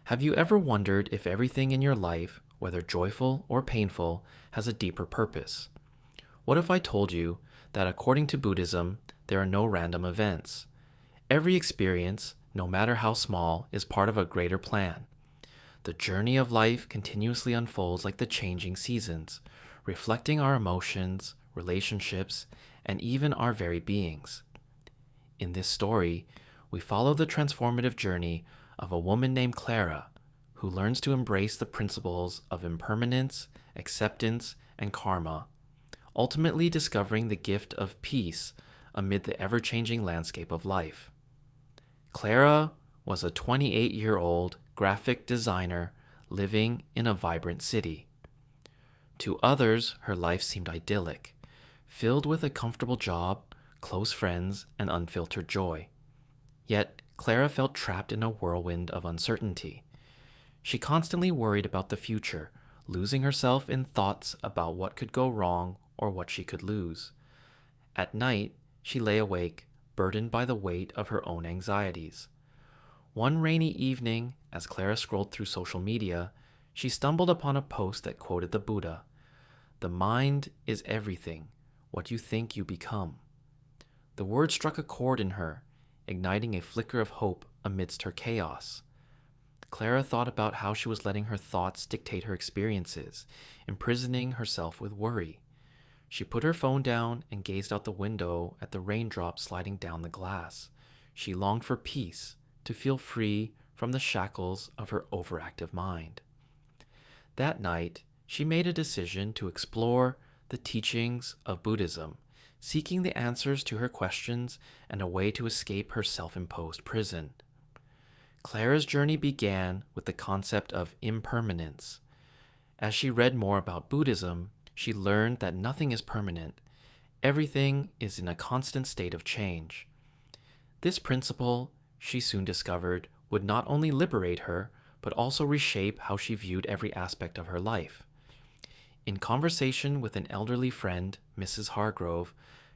Have you ever wondered if everything in your life, whether joyful or painful, has a deeper purpose? What if I told you that according to Buddhism, there are no random events? Every experience, no matter how small, is part of a greater plan. The journey of life continuously unfolds like the changing seasons, reflecting our emotions, relationships, and even our very beings. In this story, we follow the transformative journey of a woman named Clara, who learns to embrace the principles of impermanence, acceptance, and karma, ultimately discovering the gift of peace amid the ever-changing landscape of life. Clara was a 28-year-old graphic designer living in a vibrant city. To others, her life seemed idyllic, filled with a comfortable job, close friends, and unfiltered joy. Yet, Clara felt trapped in a whirlwind of uncertainty. She constantly worried about the future, losing herself in thoughts about what could go wrong or what she could lose. At night, she lay awake, burdened by the weight of her own anxieties. One rainy evening, as Clara scrolled through social media, she stumbled upon a post that quoted the Buddha: "The mind is everything. What you think, you become." The word struck a chord in her, igniting a flicker of hope amidst her chaos. Clara thought about how she was letting her thoughts dictate her experiences, imprisoning herself with worry. She put her phone down and gazed out the window at the raindrops sliding down the glass. She longed for peace, to feel free from the shackles of her overactive mind. That night, she made a decision to explore the teachings of Buddhism, seeking the answers to her questions and a way to escape her self-imposed prison. Clara's journey began with the concept of impermanence. As she read more about Buddhism, she learned that nothing is permanent. Everything is in a constant state of change. This principle, she soon discovered, would not only liberate her, but also reshape how she viewed every aspect of her life. In conversation with an elderly friend, Mrs. Hargrove,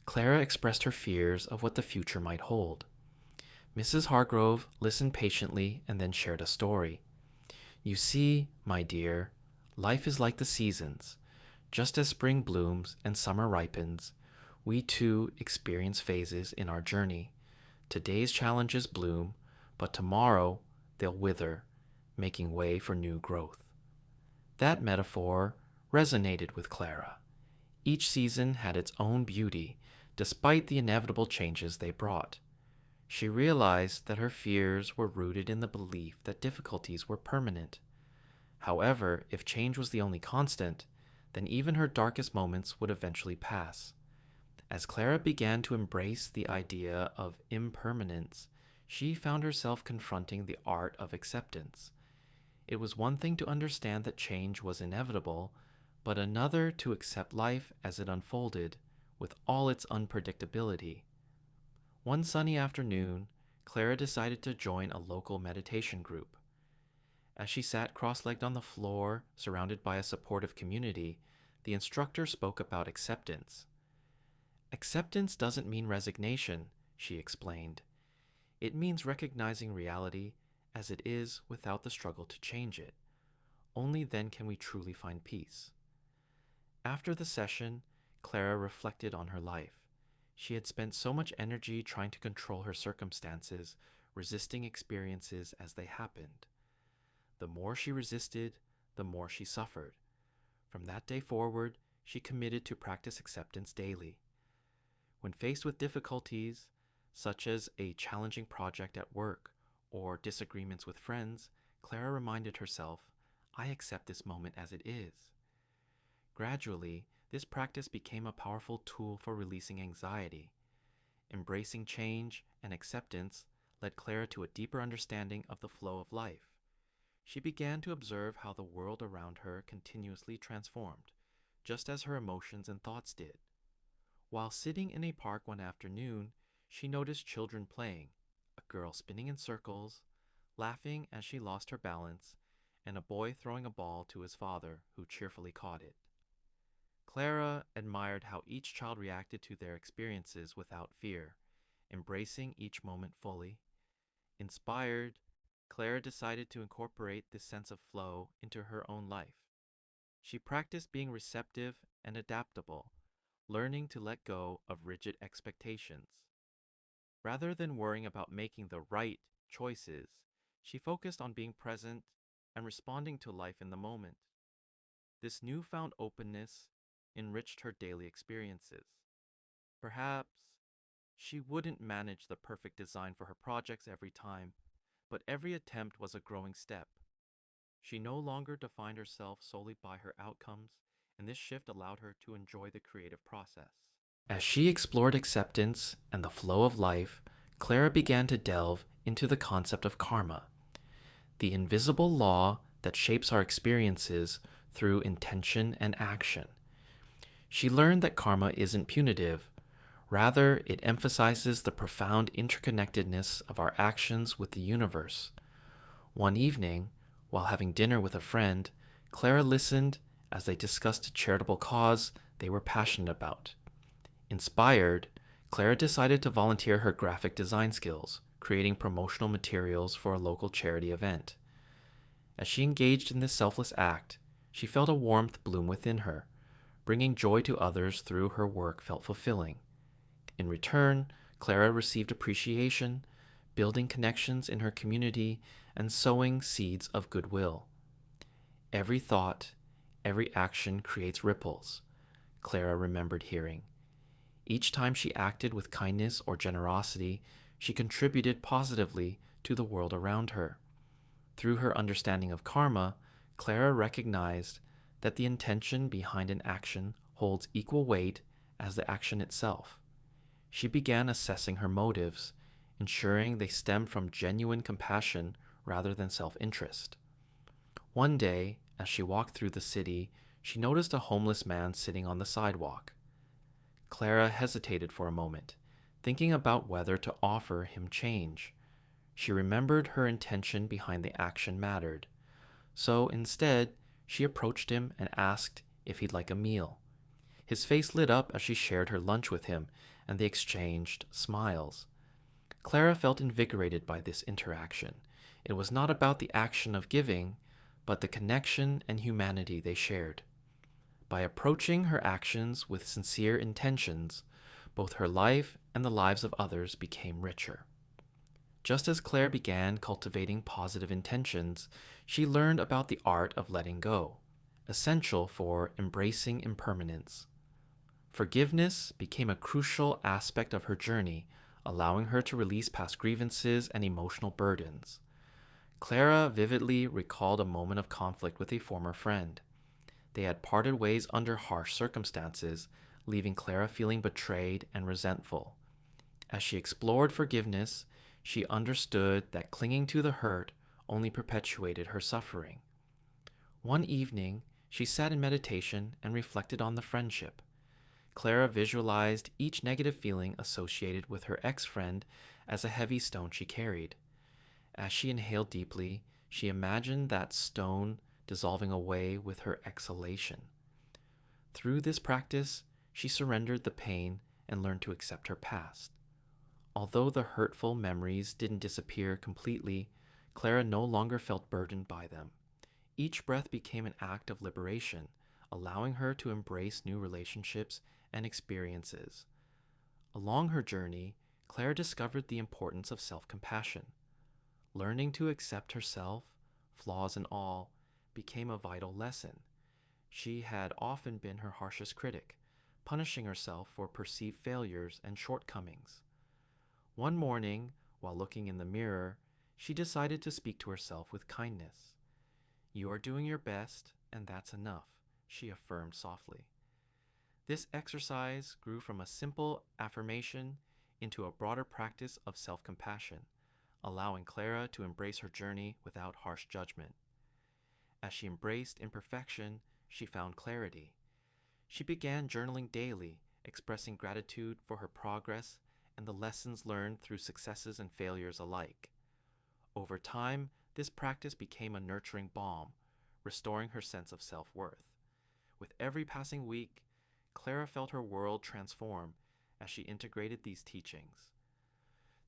Clara expressed her fears of what the future might hold. Mrs. Hargrove listened patiently and then shared a story. "You see, my dear, life is like the seasons. Just as spring blooms and summer ripens, we too experience phases in our journey. Today's challenges bloom, but tomorrow they'll wither, making way for new growth." That metaphor resonated with Clara. Each season had its own beauty, despite the inevitable changes they brought. She realized that her fears were rooted in the belief that difficulties were permanent. However, if change was the only constant, then even her darkest moments would eventually pass. As Clara began to embrace the idea of impermanence, she found herself confronting the art of acceptance. It was one thing to understand that change was inevitable, but another to accept life as it unfolded, with all its unpredictability. One sunny afternoon, Clara decided to join a local meditation group. As she sat cross-legged on the floor, surrounded by a supportive community, the instructor spoke about acceptance. "Acceptance doesn't mean resignation," she explained. "It means recognizing reality as it is without the struggle to change it. Only then can we truly find peace." After the session, Clara reflected on her life. She had spent so much energy trying to control her circumstances, resisting experiences as they happened. The more she resisted, the more she suffered. From that day forward, she committed to practice acceptance daily. When faced with difficulties, such as a challenging project at work or disagreements with friends, Clara reminded herself, "I accept this moment as it is." Gradually, this practice became a powerful tool for releasing anxiety. Embracing change and acceptance led Clara to a deeper understanding of the flow of life. She began to observe how the world around her continuously transformed, just as her emotions and thoughts did. While sitting in a park one afternoon, she noticed children playing, a girl spinning in circles, laughing as she lost her balance, and a boy throwing a ball to his father, who cheerfully caught it. Clara admired how each child reacted to their experiences without fear, embracing each moment fully. Inspired, Clara decided to incorporate this sense of flow into her own life. She practiced being receptive and adaptable, learning to let go of rigid expectations. Rather than worrying about making the right choices, she focused on being present and responding to life in the moment. This newfound openness enriched her daily experiences. Perhaps she wouldn't manage the perfect design for her projects every time, but every attempt was a growing step. She no longer defined herself solely by her outcomes, and this shift allowed her to enjoy the creative process. As she explored acceptance and the flow of life, Clara began to delve into the concept of karma, the invisible law that shapes our experiences through intention and action. She learned that karma isn't punitive. Rather, it emphasizes the profound interconnectedness of our actions with the universe. One evening, while having dinner with a friend, Clara listened as they discussed a charitable cause they were passionate about. Inspired, Clara decided to volunteer her graphic design skills, creating promotional materials for a local charity event. As she engaged in this selfless act, she felt a warmth bloom within her. Bringing joy to others through her work felt fulfilling. In return, Clara received appreciation, building connections in her community, and sowing seeds of goodwill. Every thought, every action creates ripples, Clara remembered hearing. Each time she acted with kindness or generosity, she contributed positively to the world around her. Through her understanding of karma, Clara recognized that the intention behind an action holds equal weight as the action itself. She began assessing her motives, ensuring they stemmed from genuine compassion rather than self-interest. One day, as she walked through the city, she noticed a homeless man sitting on the sidewalk. Clara hesitated for a moment, thinking about whether to offer him change. She remembered her intention behind the action mattered. So instead, she approached him and asked if he'd like a meal. His face lit up as she shared her lunch with him, and they exchanged smiles. Clara felt invigorated by this interaction. It was not about the action of giving, but the connection and humanity they shared. By approaching her actions with sincere intentions, both her life and the lives of others became richer. Just as Claire began cultivating positive intentions, she learned about the art of letting go, essential for embracing impermanence. Forgiveness became a crucial aspect of her journey, allowing her to release past grievances and emotional burdens. Clara vividly recalled a moment of conflict with a former friend. They had parted ways under harsh circumstances, leaving Clara feeling betrayed and resentful. As she explored forgiveness, she understood that clinging to the hurt only perpetuated her suffering. One evening, she sat in meditation and reflected on the friendship. Clara visualized each negative feeling associated with her ex-friend as a heavy stone she carried. As she inhaled deeply, she imagined that stone dissolving away with her exhalation. Through this practice, she surrendered the pain and learned to accept her past. Although the hurtful memories didn't disappear completely, Clara no longer felt burdened by them. Each breath became an act of liberation, allowing her to embrace new relationships and experiences. Along her journey, Clara discovered the importance of self-compassion. Learning to accept herself, flaws and all, became a vital lesson. She had often been her harshest critic, punishing herself for perceived failures and shortcomings. One morning, while looking in the mirror, she decided to speak to herself with kindness. "You are doing your best, and that's enough," she affirmed softly. This exercise grew from a simple affirmation into a broader practice of self-compassion, allowing Clara to embrace her journey without harsh judgment. As she embraced imperfection, she found clarity. She began journaling daily, expressing gratitude for her progress and the lessons learned through successes and failures alike. Over time, this practice became a nurturing balm, restoring her sense of self-worth. With every passing week, Clara felt her world transform as she integrated these teachings.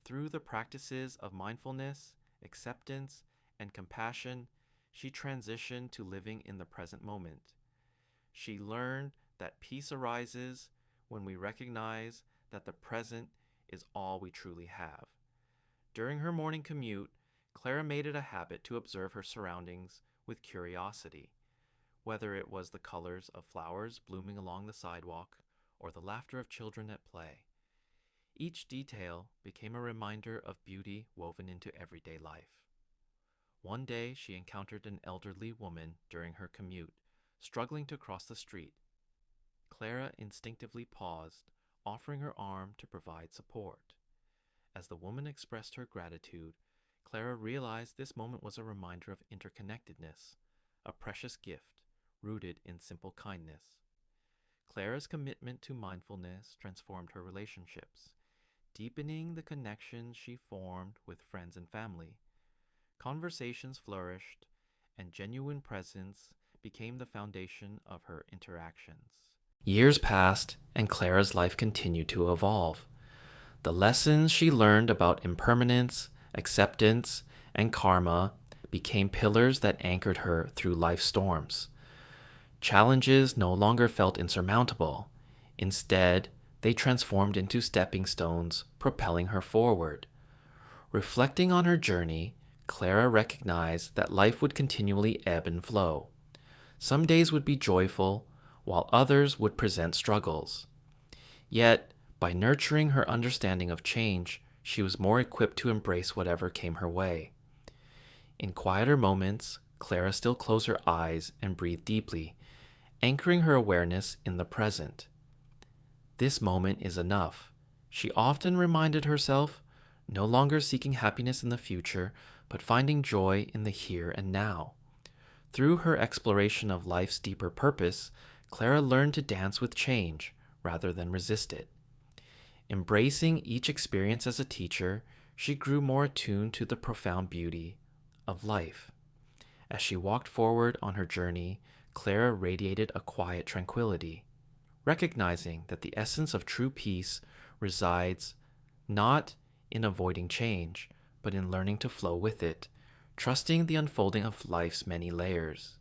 Through the practices of mindfulness, acceptance, and compassion, she transitioned to living in the present moment. She learned that peace arises when we recognize that the present is all we truly have. During her morning commute, Clara made it a habit to observe her surroundings with curiosity, whether it was the colors of flowers blooming along the sidewalk or the laughter of children at play. Each detail became a reminder of beauty woven into everyday life. One day she encountered an elderly woman during her commute, struggling to cross the street. Clara instinctively paused, offering her arm to provide support. As the woman expressed her gratitude, Clara realized this moment was a reminder of interconnectedness, a precious gift rooted in simple kindness. Clara's commitment to mindfulness transformed her relationships, deepening the connections she formed with friends and family. Conversations flourished, and genuine presence became the foundation of her interactions. Years passed, and Clara's life continued to evolve. The lessons she learned about impermanence, acceptance, and karma became pillars that anchored her through life's storms. Challenges no longer felt insurmountable. Instead, they transformed into stepping stones, propelling her forward. Reflecting on her journey, Clara recognized that life would continually ebb and flow. Some days would be joyful, while others would present struggles. Yet, by nurturing her understanding of change, she was more equipped to embrace whatever came her way. In quieter moments, Clara still closed her eyes and breathed deeply, anchoring her awareness in the present. This moment is enough, she often reminded herself, no longer seeking happiness in the future, but finding joy in the here and now. Through her exploration of life's deeper purpose, Clara learned to dance with change rather than resist it. Embracing each experience as a teacher, she grew more attuned to the profound beauty of life. As she walked forward on her journey, Clara radiated a quiet tranquility, recognizing that the essence of true peace resides not in avoiding change, but in learning to flow with it, trusting the unfolding of life's many layers.